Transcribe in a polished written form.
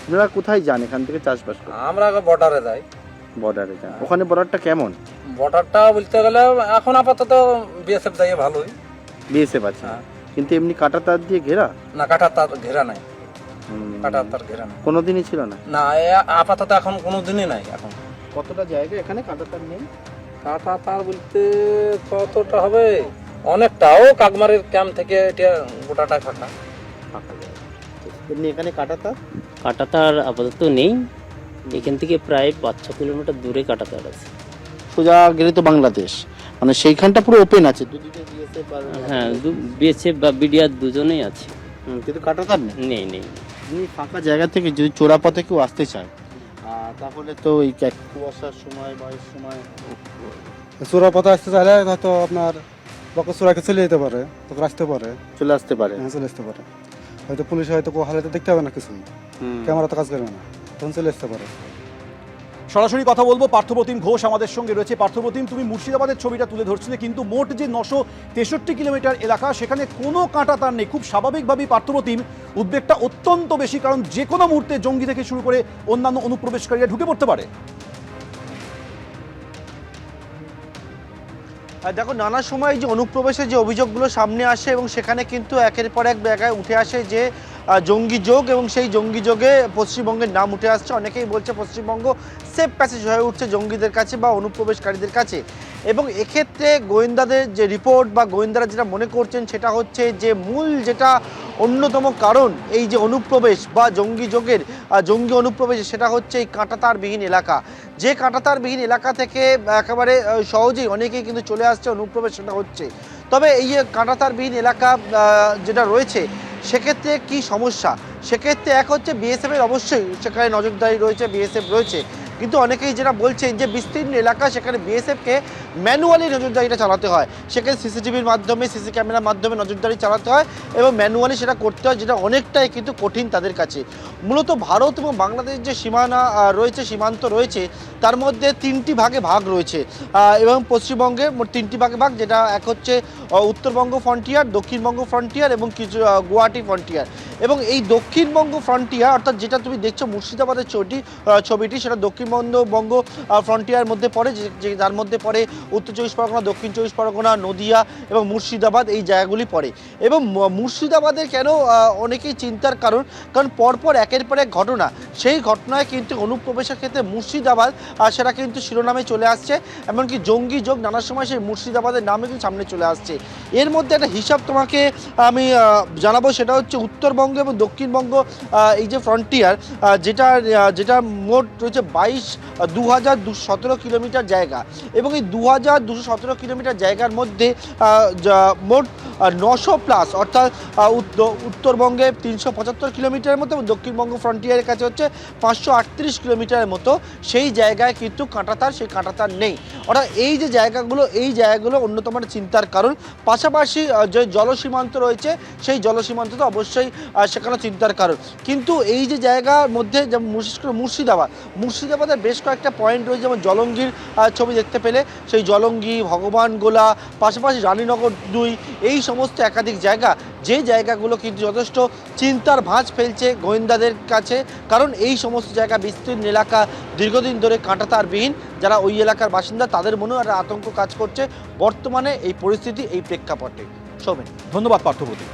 আপনারা কোথায় যান এখান থেকে চাষবাস করতে? আমরা বর্ডারে যাই। বর্ডারে যান। ওখানে বর্ডারটা কেমন? বর্ডারটা বলতে গেলে এখন আপাতত বিএসএফ যাই ভালোই। বিএসএফ আছে, কিন্তু এমনি কাঁটা তার দিয়ে ঘেরা? না, কাটা তার ঘেরা নাই। কাটা তার ঘেরা নাই, কোনোদিনই ছিল না। না আপাতত এখন কোনোদিনই নাই। এখন কতটা জায়গা এখানে কাঁটা তার নেই? কাটা তার বলতে কতটা হবে, অনেকটাও। কাকমারের ক্যাম্প থেকে এটা গোটাটাই ফাঁকা ফাঁকা জায়গা। এমনি এখানে কাঁটা তার? কাঁটাতার আপাতত নেই, এখান থেকে প্রায় 5-6 কিলোমিটার দূরে কাঁটাতার আছে। সোজা গেলে তো বাংলাদেশ, মানে সেইখানটা পুরো ওপেন আছে দুদিকে বিএসএফ আর হ্যাঁ, বিএসএফ বা বিডিআর দুজনেই আছে। কিন্তু কাঁটা তার নেই। নেই নেই এমনি ফাঁকা জায়গা থেকে যদি চোরাপথে কেউ আসতে চায় তাহলে তো ওই কুয়াশার সময় বা এই সময় চোরা পথে আসতে চাইলে হয়তো আপনার বকচুরাকে চলে যেতে পারে, তখন আসতে পারে, চলে আসতে পারে। হ্যাঁ চলে আসতে পারে। হয়তো পুলিশ হয়তো হালাতে দেখতে হবে না, কিছু ক্যামেরা তো কাজ করবে না, তখন চলে আসতে পারে। সরাসরি কথা বলবো, পার্থপ্রতিম ঘোষ আমাদের সঙ্গে রয়েছে। পার্থপ্রতিম, তুমি মুর্শিদাবাদের ছবিটা তুলে ধরছিলে, কিন্তু মোট যে 963 কিলোমিটার এলাকা সেখানে কোনো কাঁটাতার নেই। খুব স্বাভাবিকভাবেই পার্থপ্রতিম উদ্বেগটা অত্যন্ত বেশি, কারণ যে কোনো মুহূর্তে জঙ্গি থেকে শুরু করে অন্যান্য অনুপ্রবেশকারীরা ঢুকে পড়তে পারে। দেখো, নানা সময় যে অনুপ্রবেশের যে অভিযোগগুলো সামনে আসে এবং সেখানে কিন্তু একের পর এক জায়গায় উঠে আসে যে জঙ্গি যোগ, এবং সেই জঙ্গি যোগে পশ্চিমবঙ্গের নাম উঠে আসছে। অনেকেই বলছে পশ্চিমবঙ্গ সেফ প্যাসেজ হয়ে উঠছে জঙ্গিদের কাছে বা অনুপ্রবেশকারীদের কাছে। এবং এক্ষেত্রে গোয়েন্দাদের যে রিপোর্ট বা গোয়েন্দারা যেটা মনে করছেন সেটা হচ্ছে যে মূল যেটা অন্যতম কারণ এই যে অনুপ্রবেশ বা জঙ্গি যোগের জঙ্গি অনুপ্রবেশ, সেটা হচ্ছে এই কাঁটাতারবিহীন এলাকা। যে কাঁটাতারবিহীন এলাকা থেকে একেবারে সহজেই অনেকেই কিন্তু চলে আসছে অনুপ্রবেশ, সেটা হচ্ছে। তবে এই যে কাঁটাতারবিহীন এলাকা যেটা রয়েছে সেক্ষেত্রে কি সমস্যা? সেক্ষেত্রে এক হচ্ছে বিএসএফের অবশ্যই সেখানে নজরদারি রয়েছে, বিএসএফ রয়েছে, কিন্তু অনেকেই যেটা বলছেন যে বিস্তীর্ণ এলাকা, সেখানে বিএসএফকে ম্যানুয়ালি নজরদারিটা চালাতে হয়। সেখানে সিসিটিভির মাধ্যমে, সিসি ক্যামেরার মাধ্যমে নজরদারি চালাতে হয় এবং ম্যানুয়ালি সেটা করতে হয়, যেটা অনেকটাই কিন্তু কঠিন তাদের কাছে। মূলত ভারত এবং বাংলাদেশ যে সীমানা রয়েছে, সীমান্ত রয়েছে, তার মধ্যে 3টি ভাগে ভাগ রয়েছে এবং পশ্চিমবঙ্গে মোট 3টি ভাগে ভাগ, যেটা এক হচ্ছে উত্তরবঙ্গ ফ্রন্টিয়ার, দক্ষিণবঙ্গ ফ্রন্টিয়ার এবং কিছু গুয়াহাটি ফ্রন্টিয়ার। এবং এই দক্ষিণবঙ্গ ফ্রন্টিয়ার, অর্থাৎ যেটা তুমি দেখছো মুর্শিদাবাদের ছবিটি, সেটা দক্ষিণবঙ্গ ফ্রন্টিয়ার মধ্যে পড়ে, যে যার মধ্যে পড়ে উত্তর 24 পরগনা, দক্ষিণ 24 পরগনা, নদিয়া এবং মুর্শিদাবাদ, এই জায়গাগুলি পড়ে। এবং মুর্শিদাবাদের কেন অনেকেই চিন্তার কারণ পরপর একের পর এক ঘটনা, সেই ঘটনায় কিন্তু অনুপ্রবেশের ক্ষেত্রে মুর্শিদাবাদ সেটা কিন্তু শিরোনামে চলে আসছে। এমনকি জঙ্গি যোগ নানা সময় সেই মুর্শিদাবাদের নামে কিন্তু সামনে চলে আসছে। এর মধ্যে একটা হিসাব তোমাকে আমি জানাবো, সেটা হচ্ছে উত্তরবঙ্গ এবং দক্ষিণবঙ্গ এই যে ফ্রন্টিয়ার, যেটা মোট রয়েছে 2217 কিলোমিটার জায়গা। এবং এই 2217 কিলোমিটার জায়গার মধ্যে মোট 900+, অর্থাৎ উত্তরবঙ্গে 375 কিলোমিটারের মতো এবং দক্ষিণবঙ্গ ফ্রন্টিয়ারের কাছে হচ্ছে 538 কিলোমিটারের মতো সেই জায়গায় কিন্তু কাঁটাতার, সেই কাঁটাতার নেই। অর্থাৎ এই যে জায়গাগুলো, এই জায়গাগুলো অন্যতম একটা চিন্তার কারণ। পাশাপাশি যে জলসীমান্ত রয়েছে, সেই জলসীমান্ত তো অবশ্যই সেখানে চিন্তার কারণ। কিন্তু এই যে জায়গার মধ্যে, যেমন বিশেষ করে মুর্শিদাবাদের বেশ কয়েকটা পয়েন্ট রয়েছে, যেমন জলঙ্গির ছবি দেখতে পেলে, সেই জলঙ্গি, ভগবানগোলা, পাশাপাশি রানীনগর 2, এই সমস্ত একাধিক জায়গা, যে জায়গাগুলো কিন্তু যথেষ্ট চিন্তার ভাঁজ ফেলছে গোয়েন্দাদের কাছে। কারণ এই সমস্ত জায়গা বিস্তীর্ণ এলাকা, দীর্ঘদিন ধরে কাঁটাতারবিহীন, যারা ওই এলাকার বাসিন্দা তাদের মনেও একটা আতঙ্ক কাজ করছে বর্তমানে এই পরিস্থিতি, এই প্রেক্ষাপটে। সৌমেন, ধন্যবাদ পার্থপ্রতিম।